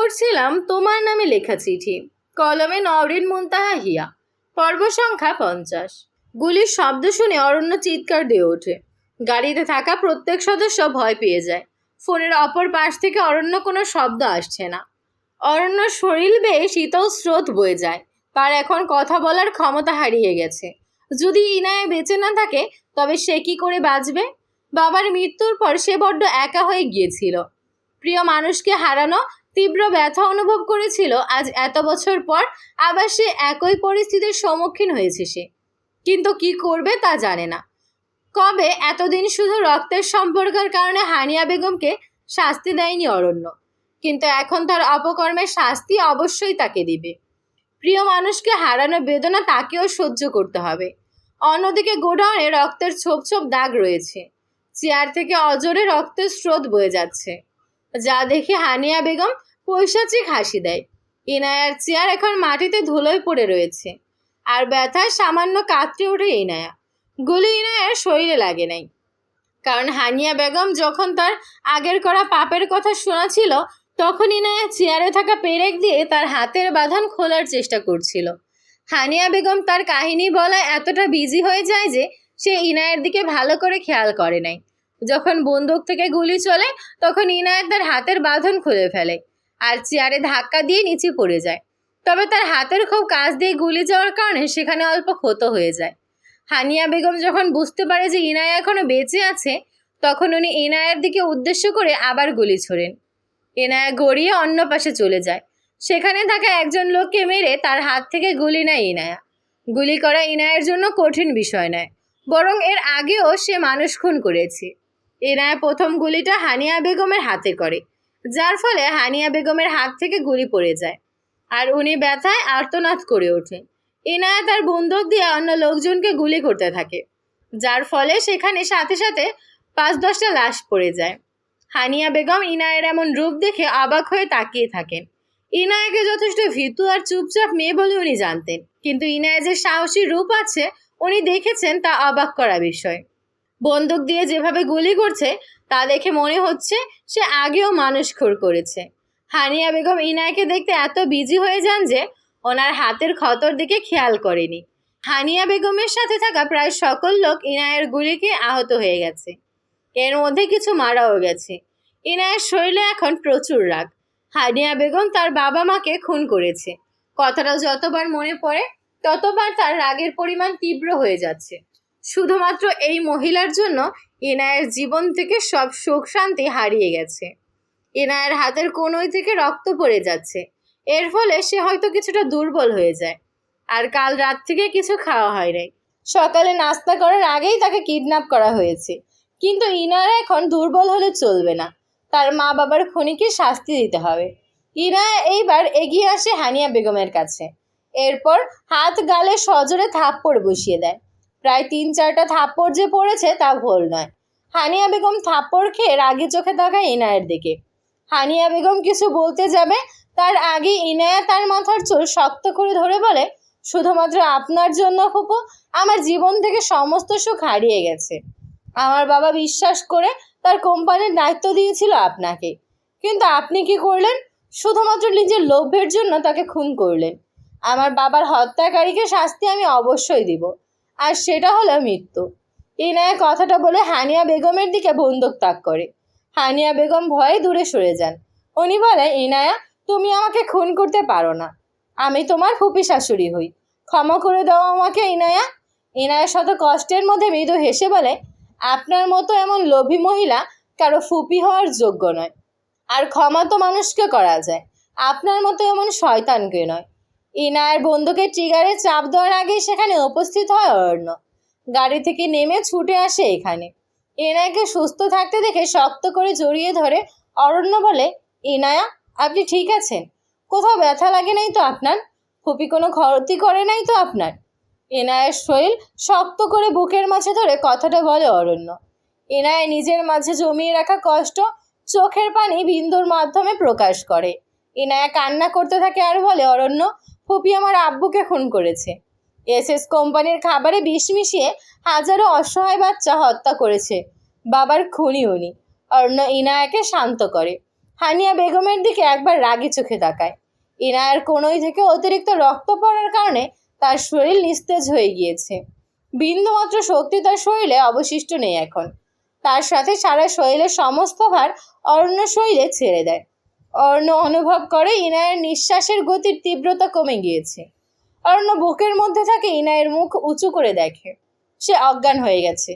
পড়ছিলাম তোমার নামে লেখা চিঠি, কলমে নওরিন মুনতাহা হিয়া। পর্ব সংখ্যা 50। গুলির শব্দ শুনে অরণ্য চিৎকার দিয়ে ওঠে। গাড়িতে থাকা প্রত্যেক সদস্য ভয় পেয়ে যায়। ফোনের অপর পাশ থেকে অরণ্য কোনো শব্দ আসছে না। অরণ্য শরীর বেয়ে শীতল স্রোত বয়ে যায়। তার এখন কথা বলার ক্ষমতা হারিয়ে গেছে। যদি ইনায়া বেঁচে না থাকে তবে সে কি করে বাঁচবে? বাবার মৃত্যুর পর সে বড্ড একা হয়ে গিয়েছিল। প্রিয় মানুষকে হারানো তীব্র ব্যথা অনুভব করেছিল। আজ এত বছর পর আবার সে একই পরিস্থিতির সম্মুখীন হয়েছে সে, কিন্তু কি করবে তা জানে না। কবে এতদিন শুধু রক্তের সম্পর্কের কারণে হানিয়া বেগমকে শাস্তি দেয়নি অরণ্য, কিন্তু এখন তার অপকর্মের শাস্তি অবশ্যই তাকে দিবে। প্রিয় মানুষকে হারানোর বেদনা তাকেও সহ্য করতে হবে। অন্যদিকে গোডাউনে রক্তের ছোপ ছোপ দাগ রয়েছে। চেয়ার থেকে অজরে রক্তের স্রোত বয়ে যাচ্ছে, যা দেখে হানিয়া বেগম পৈশাচিক হাসি দেয়। ইনায়ার চেয়ার এখন মাটিতে ধুলোয় পড়ে রয়েছে, আর ব্যথায় সামান্য কাতরে ওঠে ইনায়া। গুলি ইনায়ার শরীরে লাগে নাই, কারণ হানিয়া বেগম যখন তার আগের করা পাপের কথা শোনাছিল তখন ইনায়া চেয়ারে থাকা পেরেক দিয়ে তার হাতের বাঁধন খোলার চেষ্টা করছিল। হানিয়া বেগম তার কাহিনী বলায় এতটা বিজি হয়ে যায় যে সে ইনায়ের দিকে ভালো করে খেয়াল করে নাই। যখন বন্দুক থেকে গুলি চলে তখন ইনায়েত তার হাতের বাঁধন খুলে ফেলে আর চেয়ারে ধাক্কা দিয়ে নিচে পড়ে যায়। তবে তার হাতের খুব কাছ দিয়ে গুলি যাওয়ার কারণে সেখানে অল্প ক্ষত হয়ে যায়। হানিয়া বেগম যখন বুঝতে পারে যে ইনায়া এখনো বেঁচে আছে তখন উনি ইনায়ার দিকে উদ্দেশ্য করে আবার গুলি ছোড়েন। ইনায়া গড়িয়ে অন্য পাশে চলে যায়। সেখানে থাকা একজন লোককে মেরে তার হাত থেকে গুলি নেয় ইনায়া। গুলি করা ইনায়ের জন্য কঠিন বিষয় নয়, বরং এর আগেও সে মানুষ খুন করেছে। ইনায়া প্রথম গুলিটা হানিয়া বেগমের হাতে করে, যার ফলে হানিয়া বেগমের হাত থেকে গুলি পড়ে যায় আর উনি ব্যথায় আর্তনাদ করে ওঠে। ইনায়া তার বন্দুক দিয়ে অন্য লোকজনকে গুলি করতে থাকে, যার ফলে সেখানে সাথে সাথে 5-10টা লাশ পড়ে যায়। হানিয়া বেগম ইনায়ের এমন রূপ দেখে অবাক হয়ে তাকিয়ে থাকেন। ইনায়াকে যথেষ্ট ভীতু আর চুপচাপ মেয়ে বলে উনি জানতেন, কিন্তু ইনায়ের যে সাহসী রূপ আছে উনি দেখেছেন তা অবাক করা বিষয়। বন্দুক দিয়ে যেভাবে গুলি করছে তা দেখে মনে হচ্ছে সে আগেও মানুষ খুন করেছে। হানিয়া বেগম ইনায়াকে দেখতে এত বিজি হয়ে যান যে ওনার হাতের ক্ষতর দিকে খেয়াল করেনি। হানিয়া বেগমের সাথে থাকা প্রায় সকল লোক ইনায়ের গুলিকে আহত হয়ে গেছে, এর মধ্যে কিছু মারাও গেছে। ইনায়ের শরীরে এখন প্রচুর রাগ। হানিয়া বেগম তার বাবা মাকে খুন করেছে। কথাটা যতবার মনে পড়ে ততবার তার রাগের পরিমাণ তীব্র হয়ে যাচ্ছে। শুধুমাত্র এই মহিলার জন্য ইনায়ের জীবন থেকে সব সুখ শান্তি হারিয়ে গেছে। ইনায়ের হাতের কোনোই থেকে রক্ত পড়ে যাচ্ছে, এর ফলে সে হয়তো কিছুটা দুর্বল হয়ে যায়। আর কাল রাত থেকে কিছু খাওয়া হয় নাই। সকালে নাস্তা করার আগেই তাকে কিডন্যাপ করা হয়েছে, কিন্তু ইনায়া এখন দুর্বল হলে চলবে না। তার মা বাবার খুনিকে শাস্তি দিতে হবে। ইনায়া এইবার এগিয়ে আসে হানিয়া বেগমের কাছে। এরপর হাত গালে সজোরে থাপ্পড় বসিয়ে দেয়। প্রায় 3-4টা থাপ্পড় যে পড়েছে তা ভুল নয়। হানিয়া বেগম থাপ্পড় খেয়ে রাগে চোখে তাকায় ইনায়ের দিকে। হানিয়া বেগম কিছু বলতে যাবে তার আগে ইনায়া তার মাথার চুল শক্ত করে ধরে বলে, শুধুমাত্র আপনার জন্য ফুপু আমার জীবন থেকে সমস্ত সুখ হারিয়ে গেছে। আমার বাবা বিশ্বাস করে তার কোম্পানির দায়িত্ব দিয়েছিল আপনাকে, কিন্তু আপনি কি করলেন? শুধুমাত্র নিজের লোভের জন্য তাকে খুন করলেন। আমার বাবার হত্যাকারীকে শাস্তি আমি অবশ্যই দিব, আর সেটা হলো মৃত্যু। ইনায়া কথাটা বলে হানিয়া বেগমের দিকে বন্দুক তাক করে। হানিয়া বেগম ভয়ে দূরে সরে যান। উনি বলে, ইনায়া তুমি আমাকে খুন করতে পারো না, আমি তোমার ফুপি শাশুড়ি হই, ক্ষমা করে দাও আমাকে ইনায়া। ইনায়া শত কষ্টের মধ্যে মৃদু হেসে বলে, আপনার মতো এমন লোভী মহিলা কারো ফুপি হওয়ার যোগ্য নয়, আর ক্ষমা তো মানুষকে করা যায়, আপনার মতো এমন শয়তানকে নয়। ইনায়ের বন্দুকের ট্রিগারে চাপ দেওয়ার আগেই সেখানে উপস্থিত হয় অরণ্য। গাড়ি থেকে নেমে ছুটে আসে এখানে। ইনায়াকে সুস্থ থাকতে দেখে শক্ত করে জড়িয়ে ধরে অরণ্য বলে, ইনায়া আপনি ঠিক আছেন? কোথাও ব্যথা লাগে নাই তো আপনার? ফুপি কোনো ক্ষতি করে নাই তো আপনার? ইনায়ের শরীর শক্ত করে বুকের মাঝে ধরে কথাটা বলে অরণ্য। ইনায়া নিজের মাঝে জমিয়ে রাখা কষ্ট চোখের পানি বিন্দুর মাধ্যমে প্রকাশ করে। ইনায়া কান্না করতে থাকে আর বলে, অরণ্য ফুপি আমার আব্বুকে খুন করেছে। এসএস কোম্পানির খাবারে বিষ মিশিয়ে হাজারো অসহায় বাচ্চা হত্যা করেছে। বাবার খুনি উনি। অরণ্য ইনায়াকে শান্ত করে। হানিয়া বেগমের দিকে একবার রাগী চোখে তাকায়। ইনায়ার কোনোই থেকে অতিরিক্ত রক্ত পড়ার কারণে তার শরীর নিস্তেজ হয়ে গিয়েছে। বিন্দুমাত্র শক্তি তার শরীরে অবশিষ্ট নেই এখন। তার সাথে সারা শরীরের সমস্ত ভার অরণ্য শরীরে ছেড়ে দেয়। অরণ্য অনুভব করে ইনায়ের নিঃশ্বাসের গতির তীব্রতা কমে গিয়েছে। অরণ্য বুকের মধ্যে থাকে ইনায়ের মুখ উঁচু করে দেখে। সে অজ্ঞান হয়ে গেছে।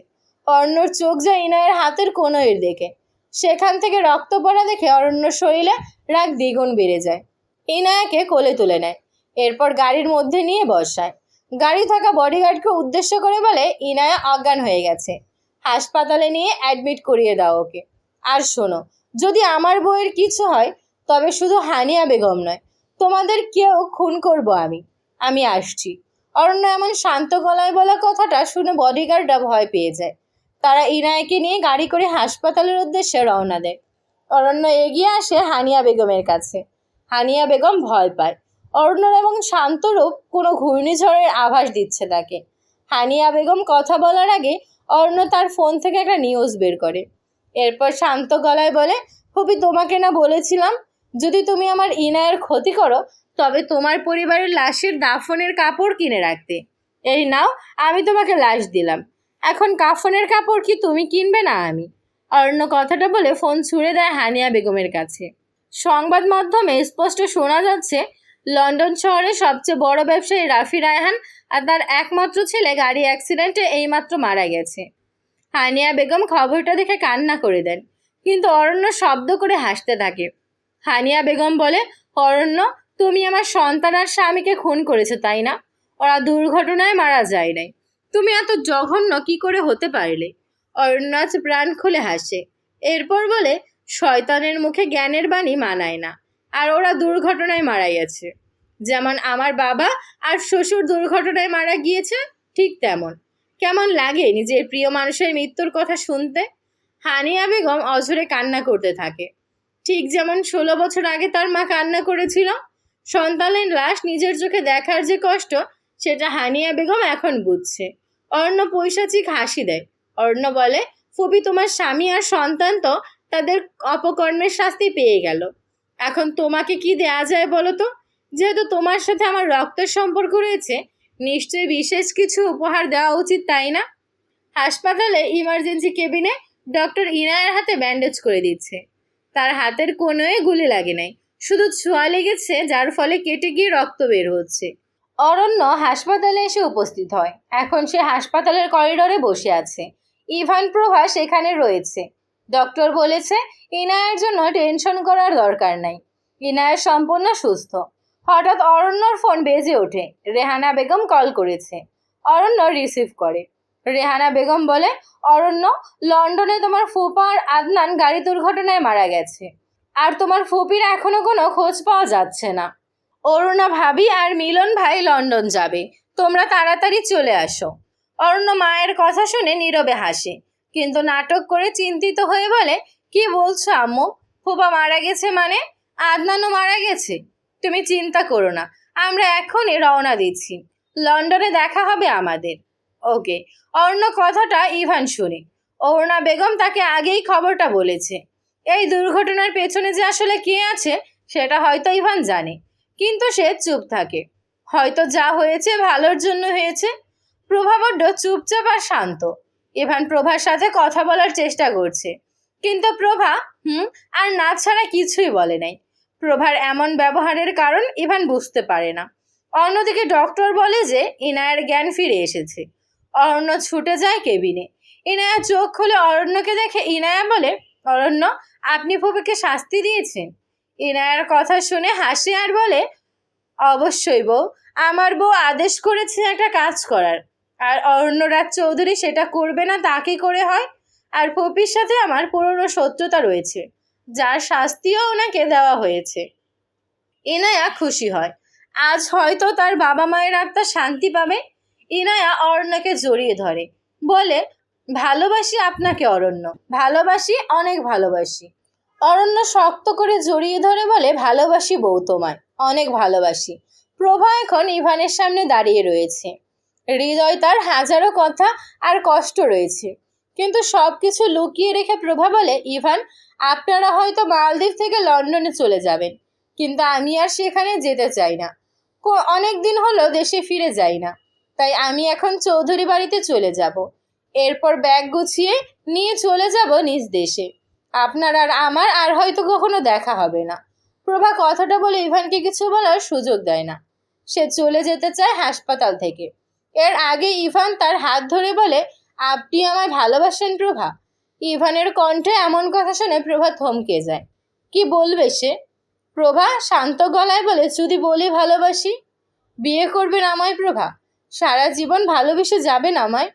অরণ্যর চোখ যায় ইনায়ের হাতের কোণের দিকে। সেখান থেকে রক্ত পড়া দেখে অরণ্য শরীরে রাগ দ্বিগুণ বেড়ে যায়। ইনায়াকে কোলে তুলে নেয়। এরপর গাড়ির মধ্যে নিয়ে বসায়। গাড়ি থাকা বডিগার্ডকে উদ্দেশ্য করে বলে, ইনায়া অজ্ঞান হয়ে গেছে, হাসপাতালে নিয়ে অ্যাডমিট করিয়ে দাও ওকে। আর শোনো, যদি আমার বউয়ের কিছু হয় তবে শুধু হানিয়া বেগম নয়, তোমাদের কেউ খুন করব আমি আসছি। অরণ্য এমন শান্ত গলায় বলা কথাটা শুনে বডিগার্ডরা ভয় পেয়ে যায়। তারা ইনায়াকে নিয়ে গাড়ি করে হাসপাতালের উদ্দেশ্যে রওনা দেয়। অরণ্য এগিয়ে আসে হানিয়া বেগমের কাছে। হানিয়া বেগম ভয় পায়। অরণ্যর এবং শান্ত রূপ কোনো ঘূর্ণিঝড়ের আভাস দিচ্ছে তাকে। হানিয়া বেগম কথা বলার আগে অরণ্য তার ফোন থেকে একটা নিউজ বের করে। এরপর শান্ত গলায় বলে, ফুপি, তোমাকে না বলেছিলাম যদি তুমি আমার ইনায়ের ক্ষতি করো তবে তোমার পরিবারের লাশের দাফনের কাপড় কিনে রাখতে। এই নাও, আমি তোমাকে লাশ দিলাম। এখন কাফনের কাপড় কি তুমি কিনবে না আমি? অরণ্য কথাটা বলে ফোন ছুঁড়ে দেয় হানিয়া বেগমের কাছে। সংবাদ মাধ্যমে স্পষ্ট শোনা যাচ্ছে, লন্ডন শহরের সবচেয়ে বড় ব্যবসায়ী রাফি রায়হান আর তার একমাত্র ছেলে গাড়ি অ্যাক্সিডেন্টে এইমাত্র মারা গেছে। হানিয়া বেগম খবরটা দেখে কান্না করে দেন, কিন্তু অরণ্য শব্দ করে হাসতে থাকে। হানিয়া বেগম বলে, অরণ্য, তুমি আমার সন্তান আর স্বামীকে খুন করেছো, তাই না? ওরা দুর্ঘটনায় মারা যায় নাই। তুমি এত জঘন্য কি করে হতে পারলে? অরণ্য আজ প্রাণ খুলে হাসে। এরপর বলে, শয়তানের মুখে জ্ঞানের বাণী মানায় না, আর ওরা দুর্ঘটনায় মারা গেছে। যেমন আমার বাবা আর শ্বশুর দুর্ঘটনায় মারা গিয়েছে, ঠিক তেমন। কেমন লাগে নিজের প্রিয় মানুষের মৃত্যুর কথা শুনতে? হানিয়া বেগম অঝরে কান্না করতে থাকে, ঠিক যেমন 16 বছর আগে তার মা কান্না করেছিল। সন্তানের লাশ নিজের চোখে দেখার যে কষ্ট, সেটা হানিয়া বেগম এখন বুঝছে। অরণ্য পৈশাচিক হাসি দেয়। অরণ্য বলে, ফুপি, তোমার স্বামী আর সন্তান তো তাদের অপকর্মের শাস্তি পেয়ে গেল। এখন তোমাকে কি দেয়া যায় বলো তো? যেহেতু তোমার সাথে আমার রক্তের সম্পর্ক রয়েছে, নিশ্চয়ই বিশেষ কিছু উপহার দেওয়া উচিত, তাই না? হাসপাতালে ইমার্জেন্সি কেবিনে ডক্টর ইনায়ের হাতে ব্যান্ডেজ করে দিচ্ছে। তার হাতের কোনোই গুলি লাগে নাই, শুধু ছোঁয়া লেগেছে, যার ফলে কেটে গিয়ে রক্ত বের হচ্ছে। অরণ্য হাসপাতালে এসে উপস্থিত হয়। এখন সে হাসপাতালের করিডোরে বসে আছে। ইভান প্রভা সেখানে রয়েছে। ডক্টর বলেছে ইনায়ের জন্য টেনশন করার দরকার নাই, ইনায়ের সম্পূর্ণ সুস্থ। হঠাৎ অরণ্যর ফোন বেজে ওঠে। রেহানা বেগম কল করেছে। অরণ্য রিসিভ করে। রেহানা বেগম বলে, অরণ্য, লন্ডনে তোমার ফুপা আর আদনান গাড়ি দুর্ঘটনায় মারা গেছে, আর তোমার ফুপির এখনো কোনো খোঁজ পাওয়া যাচ্ছে না। অরুণা ভাবি আর মিলন ভাই লন্ডন যাবে, তোমরা তাড়াতাড়ি চলে আসো। অরণ্য মায়ের কথা শুনে নীরবে হাসে, কিন্তু নাটক করে চিন্তিত হয়ে বলে, কি বলছো আম্মু? ফুপা মারা গেছে মানে? আদনানও মারা গেছে? তুমি চিন্তা করো না, আমরা এখনই রওনা দিচ্ছি। লন্ডনে দেখা হবে আমাদের। ওকে। অরণ্য কথাটা ইভান শুনে। অরুণা বেগম তাকে আগেই খবরটা বলেছে। এই দুর্ঘটনার পেছনে যে আসলে কে আছে সেটা হয়তো ইভান জানে, কিন্তু সে চুপ থাকে। হয়তো যা হয়েছে ভালোর জন্য হয়েছে। প্রভা বড্ড চুপচাপ আর শান্ত। ইভান প্রভার সাথে কথা বলার চেষ্টা করছে, কিন্তু প্রভা আর না ছাড়া কিছুই বলে নাই। প্রভার এমন ব্যবহারের কারণ ইভান বুঝতে পারে না। অন্যদিকে ডক্টর বলে যে ইনায়ার জ্ঞান ফিরে এসেছে। অরণ্য ছুটে যায় কেবিনে। ইনায়া চোখ খুলে অরণ্যকে দেখে ইনায়া বলে, অরণ্য, আপনি ফুপিকে শাস্তি দিয়েছেন? ইনায়ার কথা শুনে হাসে আর বলে, অবশ্যই বউ, আমার বউ আদেশ করেছে একটা কাজ করার, আর অরণ্যরাজ চৌধুরী সেটা করবে না তা কি করে হয়? আর ফুপির সাথে আমার পুরনো শত্রুতা রয়েছে, যার শাস্তিও ওনাকে দেওয়া হয়েছে। ইনায়া খুশি হয়। আজ হয়তো তার বাবা মায়ের আত্মা শান্তি পাবে। ইনায়া অরণ্যকে জড়িয়ে ধরে, বলে, ভালোবাসি আপনাকে অরণ্য, ভালোবাসি, অনেক ভালোবাসি। অরণ্য শক্ত করে জড়িয়ে ধরে বলে, ভালোবাসি বউ তোমায়, অনেক ভালোবাসি। প্রভা এখন ইভানের সামনে দাঁড়িয়ে রয়েছে। হৃদয় তার হাজারো কথা আর কষ্ট রয়েছে, কিন্তু সব কিছু লুকিয়ে রেখে প্রভা বলে, ইভান, আপনারা হয়তো মালদ্বীপ থেকে লন্ডনে চলে যাবেন, কিন্তু আমি আর সেখানে যেতে চাই না। অনেক দিন হলো দেশে ফিরে যাই না, তাই আমি এখন চৌধুরী বাড়িতে চলে যাব। এরপর ব্যাগ গুছিয়ে নিয়ে চলে যাব নিজ দেশে। আপনার আর আমার আর হয়তো কখনো দেখা হবে না। প্রভা কথাটা বলে ইভানকে কিছু বলার সুযোগ দেয় না। সে চলে যেতে চায় হাসপাতাল থেকে। এর আগে ইভান তার হাত ধরে বলে, আপনি আমায় ভালোবাসেন প্রভা? ইভানের কণ্ঠে এমন কথা শুনে প্রভা থমকে যায়। কি বলবে সে? প্রভা শান্ত গলায় বলে, যদি বলি ভালোবাসি, বিয়ে করবেন আমায় প্রভা? সারা জীবন ভালোবেসে যাবেন আমায়?